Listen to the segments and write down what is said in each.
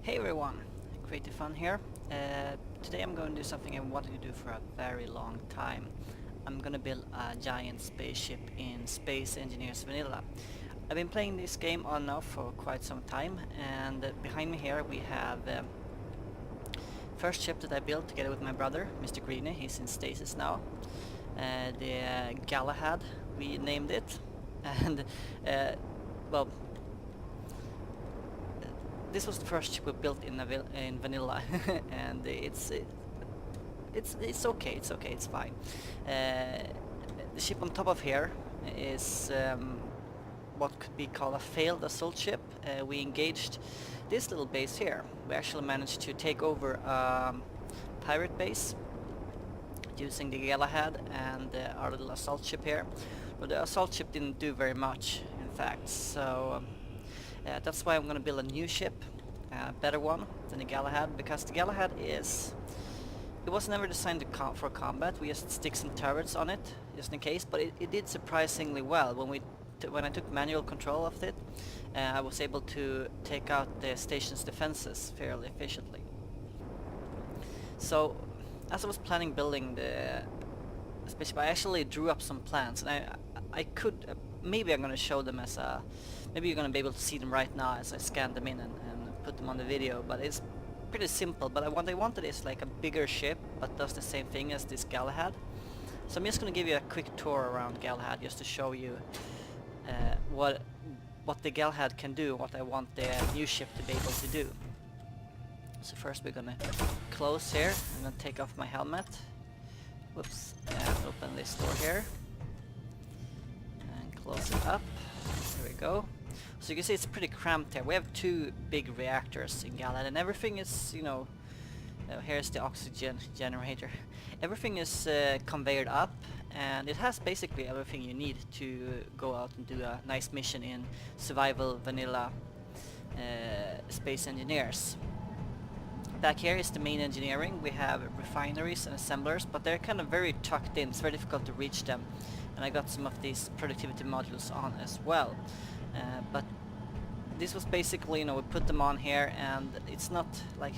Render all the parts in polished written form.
Hey everyone, Creative Fun here. Today I'm going to do something I wanted to do for a very long time. I'm going to build a giant spaceship in Space Engineers Vanilla. I've been playing this game on now for quite some time, and behind me here we have first ship that I built together with my brother, Mr. Greeny. He's in stasis now. The Galahad, we named it, and well, this was the first ship we built in vanilla, and it's okay. It's fine. The ship on top of here is what could be called a failed assault ship. We engaged this little base here. We actually managed to take over a pirate base using the Galahad and our little assault ship here. But the assault ship didn't do very much, in fact. So. That's why I'm going to build a new ship, a better one than the Galahad, because the Galahad it was never designed for combat. We just stick some turrets on it, just in case, but it did surprisingly well. When I took manual control of it, I was able to take out the station's defenses fairly efficiently. So, as I was planning building the spaceship, I actually drew up some plans, and I could, maybe I'm going to show them as a, maybe you're going to be able to see them right now as I scan them in and put them on the video, but it's pretty simple. But what I wanted is like a bigger ship, but does the same thing as this Galahad. So I'm just going to give you a quick tour around Galahad, just to show you what the Galahad can do, what I want the new ship to be able to do. So first we're going to close here. I'm going to take off my helmet. Whoops, and open this door here. And close it up. There we go. So you can see it's pretty cramped here. We have two big reactors in Galahad, and everything is, you know, here's the oxygen generator. Everything is conveyed up, and it has basically everything you need to go out and do a nice mission in survival vanilla Space Engineers. Back here is the main engineering. We have refineries and assemblers, but they're kind of very tucked in. It's very difficult to reach them. And I got some of these productivity modules on as well. But this was basically, you know, we put them on here, and it's not like,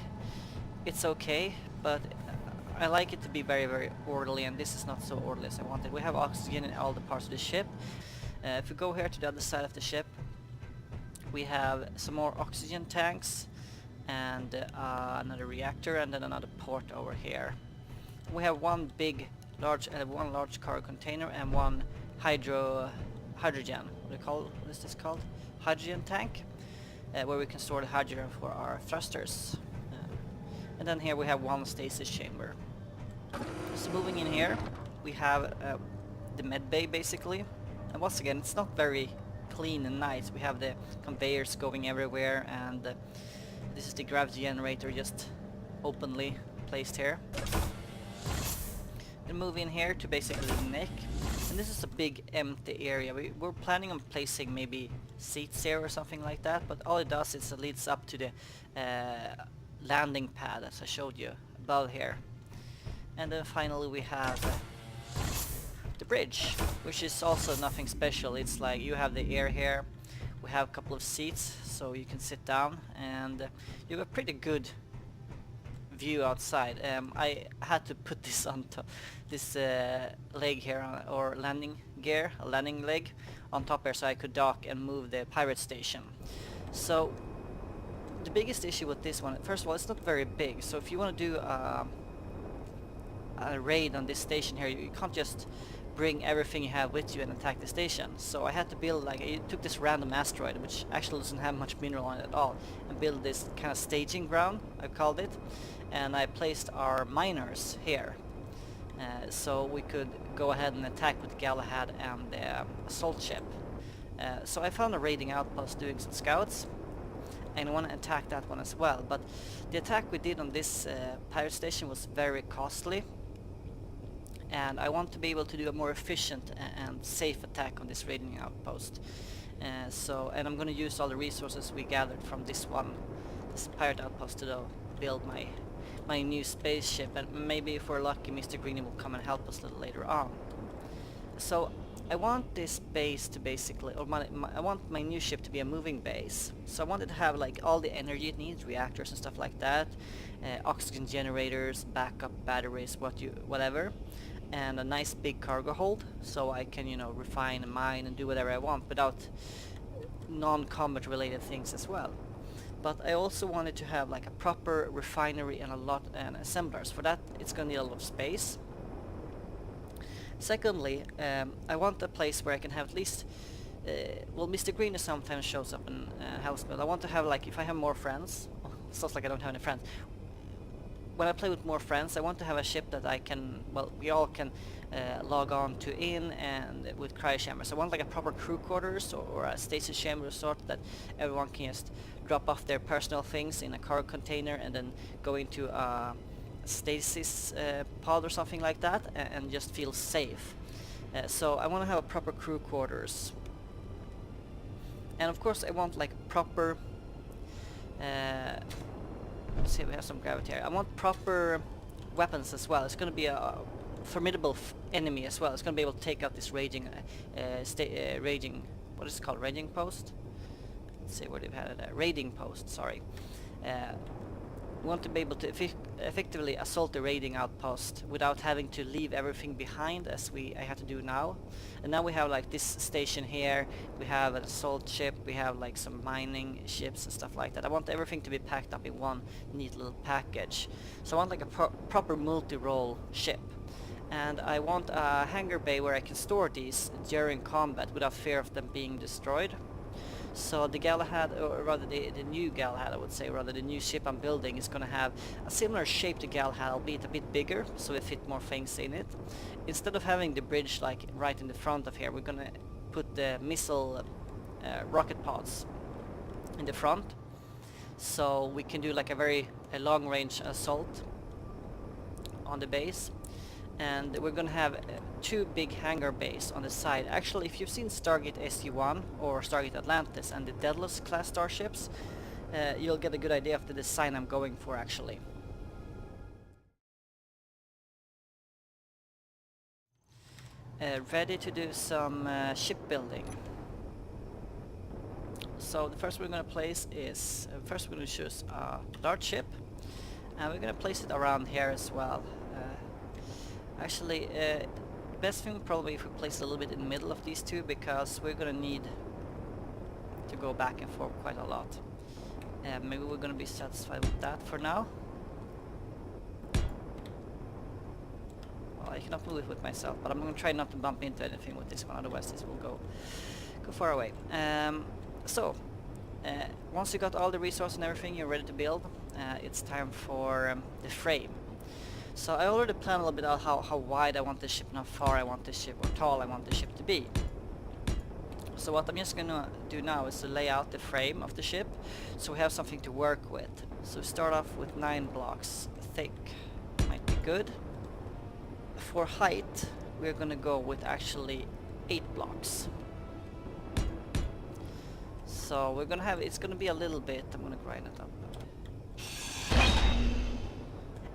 it's okay, but I like it to be very, very orderly, and this is not so orderly as I wanted. We have oxygen in all the parts of the ship. If we go here to the other side of the ship, we have some more oxygen tanks, and another reactor, and then another port over here. We have one large cargo container and one hydrogen. What is this called? Hydrogen tank, where we can store the hydrogen for our thrusters. And then here we have one stasis chamber. So moving in here, we have the med bay basically. And once again, it's not very clean and nice. We have the conveyors going everywhere, and this is the gravity generator just openly placed here. Then move in here to basically the neck, and this is a big empty area. We're planning on placing maybe seats here or something like that, but all it does is it leads up to the landing pad, as I showed you above here. And then finally we have the bridge, which is also nothing special. It's like you have the air here. We have a couple of seats so you can sit down, and you have a pretty good view outside. I had to put this on top, this leg here, or landing gear, a landing leg on top here, so I could dock and move the pirate station. So the biggest issue with this one, first of all, it's not very big. So if you want to do a raid on this station here, you can't just bring everything you have with you and attack the station. So I had to build, like, I took this random asteroid, which actually doesn't have much mineral on it at all, and build this kind of staging ground, I called it, and I placed our miners here. So we could go ahead and attack with Galahad and the assault ship. So I found a raiding outpost doing some scouts, and I want to attack that one as well. But the attack we did on this pirate station was very costly, and I want to be able to do a more efficient and safe attack on this raiding outpost. And I'm going to use all the resources we gathered from this pirate outpost to build my new spaceship, and maybe if we're lucky Mr. Greeny will come and help us a little later on. So I want this base to basically, or I want my new ship to be a moving base. So I wanted to have like all the energy it needs, reactors and stuff like that, oxygen generators, backup batteries, whatever, and a nice big cargo hold, so I can, you know, refine and mine and do whatever I want without non-combat related things as well. But I also wanted to have like a proper refinery and and assemblers. For that, it's gonna need a lot of space. Secondly, I want a place where I can have at least, well, Mr. Green sometimes shows up in house build. I want to have, like, if I have more friends, sounds like I don't have any friends. When I play with more friends, I want to have a ship that I can, well, we all can log on to and with cryo chambers. I want like a proper crew quarters or a stasis chamber sort that everyone can just drop off their personal things in a cargo container and then go into a stasis pod or something like that and just feel safe. So I want to have a proper crew quarters, and of course I want like proper let's see, we have some gravity here. I want proper weapons as well. It's going to be a formidable enemy as well. It's going to be able to take out this raging what is it called, raging post? Let's see where they've had it, raiding post, sorry. We want to be able to effectively assault the raiding outpost without having to leave everything behind as I have to do now. And now we have like this station here, we have an assault ship, we have like some mining ships and stuff like that. I want everything to be packed up in one neat little package. So I want like a proper multi-role ship. And I want a hangar bay where I can store these during combat without fear of them being destroyed. So the Galahad, or rather the new Galahad, I would say, rather the new ship I'm building is going to have a similar shape to Galahad, albeit a bit bigger, so it fit more things in it. Instead of having the bridge like right in the front of here, we're going to put the missile rocket pods in the front, so we can do like a long-range assault on the base. And we're going to have two big hangar bays on the side. Actually, if you've seen Stargate SG-1 or Stargate Atlantis and the Daedalus class starships, you'll get a good idea of the design I'm going for actually. Ready to do some shipbuilding. So the first we're going to place is, first we're going to choose a large ship, and we're going to place it around here as well. Actually, best thing would probably if we place it a little bit in the middle of these two, because we're gonna need to go back and forth quite a lot. Maybe we're gonna be satisfied with that for now. Well, I cannot move it with myself, but I'm gonna try not to bump into anything with this one, otherwise this will go far away. Once you got all the resources and everything, you're ready to build, it's time for the frame. So I already planned a little bit out how wide I want the ship and how far I want the ship, or tall I want the ship to be. So what I'm just gonna do now is to lay out the frame of the ship, so we have something to work with. So start off with 9 blocks thick, might be good. For height, we're gonna go with actually 8 blocks. So we're gonna have, it's gonna be a little bit, I'm gonna grind it up.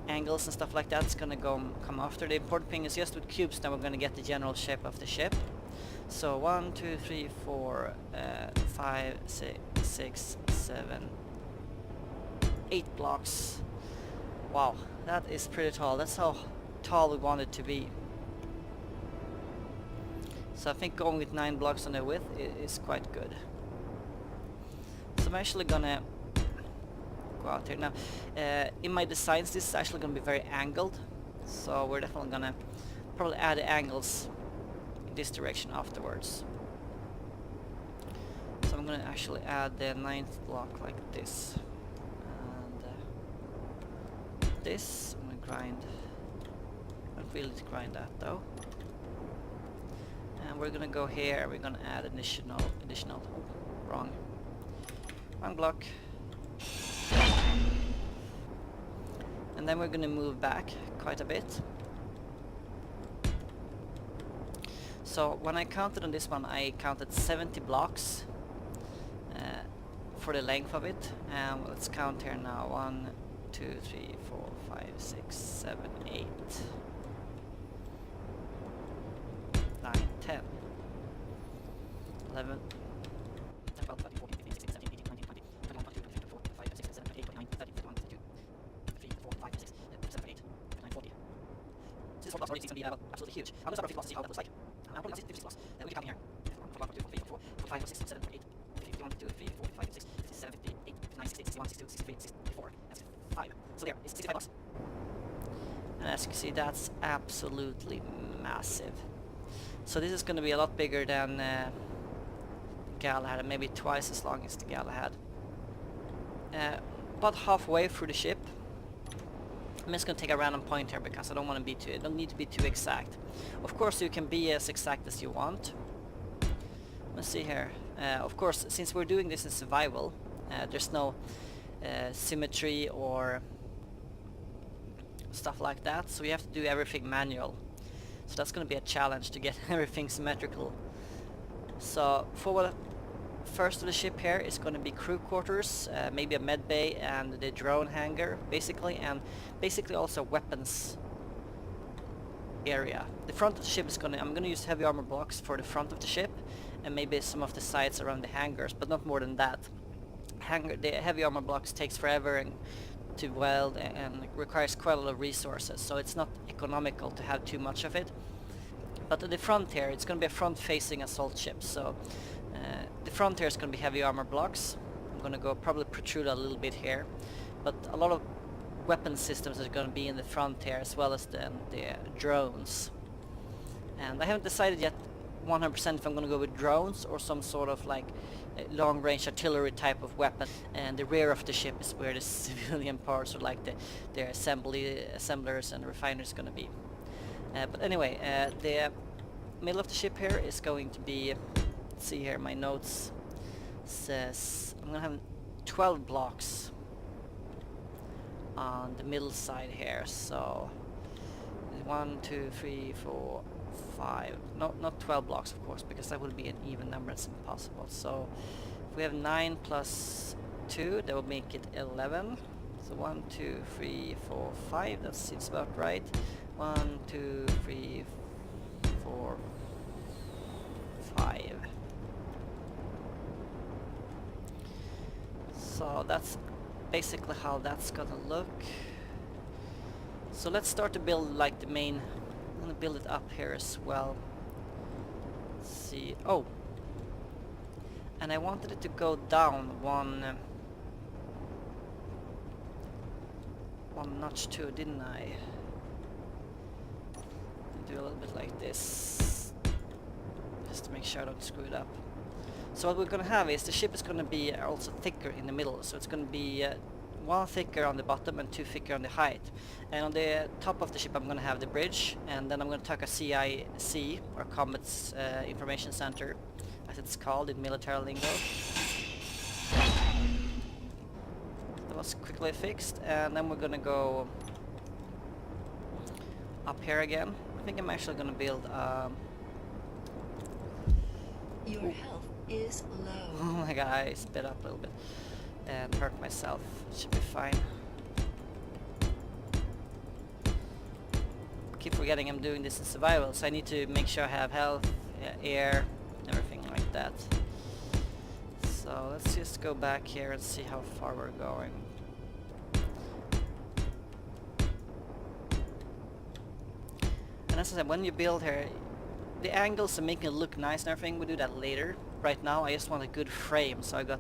Angles and stuff like that's gonna come after. The important thing is just with cubes now we're gonna get the general shape of the ship. So 1, 2, 3, 4, 5, 6, 7, 8 blocks. Wow, that is pretty tall. That's how tall we want it to be. So I think going with 9 blocks on the width is quite good. So I'm actually gonna go out here now. In my designs, this is actually going to be very angled, so we're definitely going to probably add the angles in this direction afterwards. So I'm going to actually add the 9th block like this, and this. I'm going to grind. I don't really grind that though. And we're going to go here. We're going to add additional. Wrong block. And then we're going to move back quite a bit. So when I counted on this one, I counted 70 blocks for the length of it. And let's count here now. 1, 2, 3, 4, 5, 6, 7, 8, 9, 10. 11, 10, 12, 13, 14, 15, 16, 17, 18, 19, 20, 21, 22, 23, 24, 25, 26, 27, 28, 29, 30, 31, 32, 33, 34, 35, 36, 37, 38, 39, 40. So this 4 blocks already seems to be absolutely huge. I'm gonna start off 50 blocks and see how that looks like. I'm probably not 50 blocks. We can count here. 1, 2, 3, 4, 5, 6, 7, 8, 51, 52, 53, 54, 55, 56, 57, 58, 59, 60, 61, 62, 63, 64, and 65. So there, it's 65 blocks. And as you can see, that's absolutely massive. So this is going to be a lot bigger than Galahad, and maybe twice as long as the Galahad. About halfway through the ship. I'm just going to take a random point here because I don't want to be too. I don't need to be too exact. Of course, you can be as exact as you want. Let's see here. Of course, since we're doing this in survival, there's no symmetry or stuff like that, so we have to do everything manual. So that's going to be a challenge to get everything symmetrical. So for the first of the ship here is going to be crew quarters, maybe a med bay and the drone hangar basically, and basically also weapons area. The front of the ship is I'm going to use heavy armor blocks for the front of the ship and maybe some of the sides around the hangars, but not more than that. The heavy armor blocks takes forever and to weld and requires quite a lot of resources, so it's not economical to have too much of it. But at the front here, it's going to be a front-facing assault ship, so the front here is going to be heavy armor blocks. I'm going to go probably protrude a little bit here, but a lot of weapon systems are going to be in the front here, as well as the drones. And I haven't decided yet 100% if I'm going to go with drones or some sort of like long-range artillery type of weapon. And the rear of the ship is where the civilian parts, or like the assemblers and refiners, going to be. But anyway, the middle of the ship here is going to be, let's see here, my notes says I'm going to have 12 blocks on the middle side here. So 1, 2, 3, 4, 5. No, not 12 blocks, of course, because that would be an even number. It's impossible. So if we have 9 plus 2, that would make it 11. So 1, 2, 3, 4, 5. That seems about right. 1, 2, 3, 4, 5. So that's basically how that's gonna look. So let's start to build like the main. I'm gonna build it up here as well. Let's see. Oh, and I wanted it to go down one notch too, didn't I? Do a little bit like this, just to make sure I don't screw it up. So what we're gonna have is the ship is gonna be also thicker in the middle. So it's gonna be 1 thicker on the bottom and 2 thicker on the height. And on the top of the ship I'm going to have the bridge, and then I'm going to tuck a CIC, or Combat Information Center, as it's called in military lingo. That was quickly fixed, and then we're going to go up here again. I think I'm actually going to build Your health is low. Oh my god, I sped up a little bit and hurt myself. Should be fine. Keep forgetting I'm doing this in survival, so I need to make sure I have health, air, everything like that. So let's just go back here and see how far we're going. And as I said, when you build here, the angles and making it look nice and everything, we do that later. Right now I just want a good frame, so I got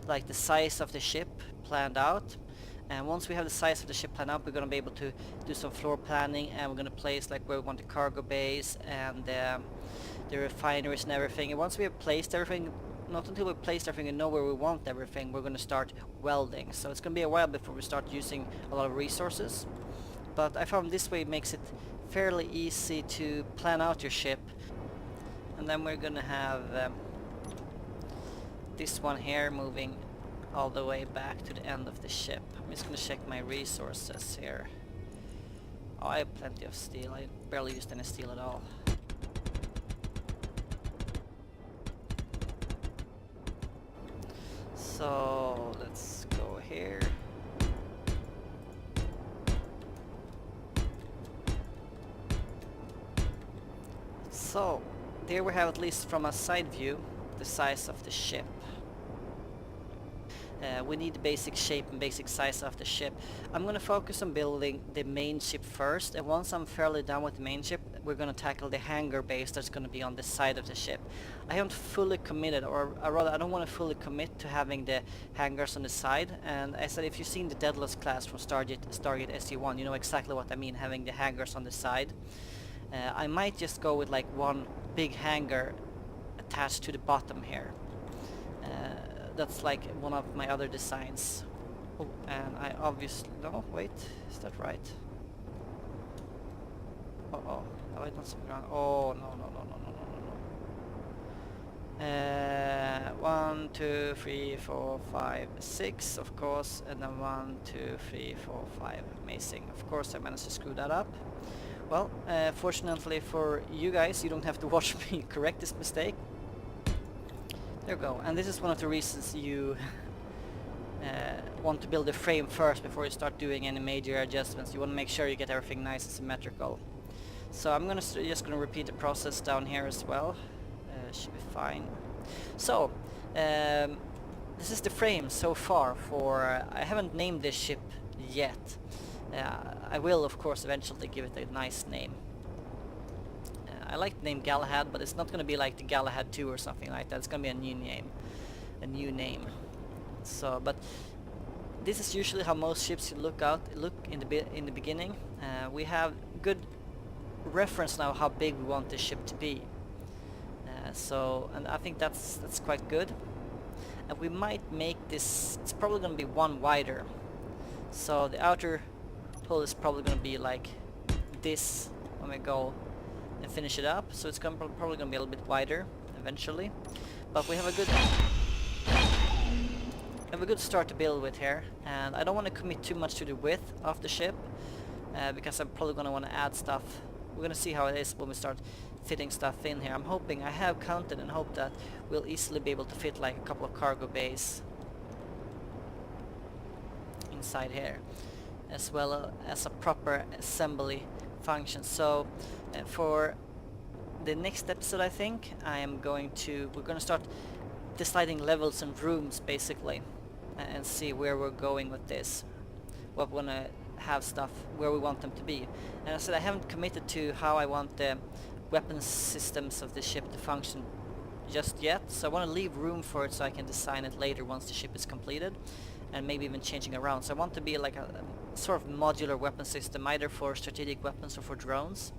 like the size of the ship planned out, and once we have the size of the ship planned out, we're going to be able to do some floor planning, and we're going to place like where we want the cargo bays and the refineries and everything. And once we have placed everything, not until we've placed everything and know where we want everything, we're going to start welding. So it's going to be a while before we start using a lot of resources, but I found this way makes it fairly easy to plan out your ship. And then we're going to have this one here moving all the way back to the end of the ship. I'm just going to check my resources here. Oh, I have plenty of steel. I barely used any steel at all. So let's go here. So there we have, at least from a side view, the size of the ship. We need the basic shape and basic size of the ship. I'm gonna focus on building the main ship first, and once I'm fairly done with the main ship, we're gonna tackle the hangar base that's gonna be on the side of the ship. I haven't fully committed, or rather I don't want to fully commit to having the hangars on the side, and I said if you've seen the Daedalus class from Stargate SG-1, you know exactly what I mean, having the hangars on the side. I might just go with like one big hangar attached to the bottom here. That's like one of my other designs. Oh, and I obviously... No, wait, is that right? Oh, have I done something wrong? Oh, no. 1, 2, 3, 4, 5, 6, of course, and then 1, 2, 3, 4, 5. Amazing. Of course, I managed to screw that up. Well, fortunately for you guys, you don't have to watch me correct this mistake. There we go, and this is one of the reasons you want to build a frame first before you start doing any major adjustments. You want to make sure you get everything nice and symmetrical. So I'm just gonna repeat the process down here as well. Should be fine. So this is the frame so far for... I haven't named this ship yet. I will of course eventually give it a nice name. I like the name Galahad, but it's not going to be like the Galahad 2 or something like that. It's going to be a new name. So, but this is usually how most ships look in the beginning. We have good reference now how big we want this ship to be. And I think that's quite good. And we might make this. It's probably going to be one wider. So the outer hull is probably going to be like this when we go and finish it up, so it's probably going to be a little bit wider eventually, but we have a good start to build with here, and I don't want to commit too much to the width of the ship because I'm probably going to want to add stuff. We're going to see how it is when we start fitting stuff in here. I have counted and hope that we'll easily be able to fit like a couple of cargo bays inside here, as well as a proper assembly function. So for the next episode, I think we're going to start deciding levels and rooms basically, and see where we're going with this, what we're gonna have stuff, where we want them to be. And I said I haven't committed to how I want the weapon systems of the ship to function just yet, so I want to leave room for it so I can design it later once the ship is completed, and maybe even changing around. So I want to be like a sort of modular weapon system, either for strategic weapons or for drones.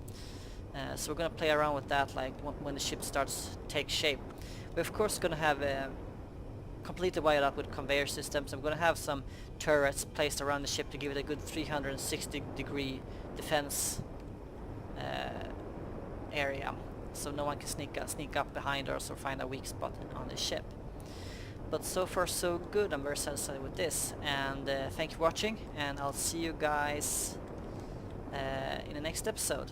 So we're going to play around with that like when the ship starts to take shape. We're of course going to have completely wired up with conveyor systems. I'm going to have some turrets placed around the ship to give it a good 360-degree defense area, so no one can sneak up behind us or find a weak spot on the ship. But so far so good. I'm very satisfied with this, and thank you for watching, and I'll see you guys in the next episode.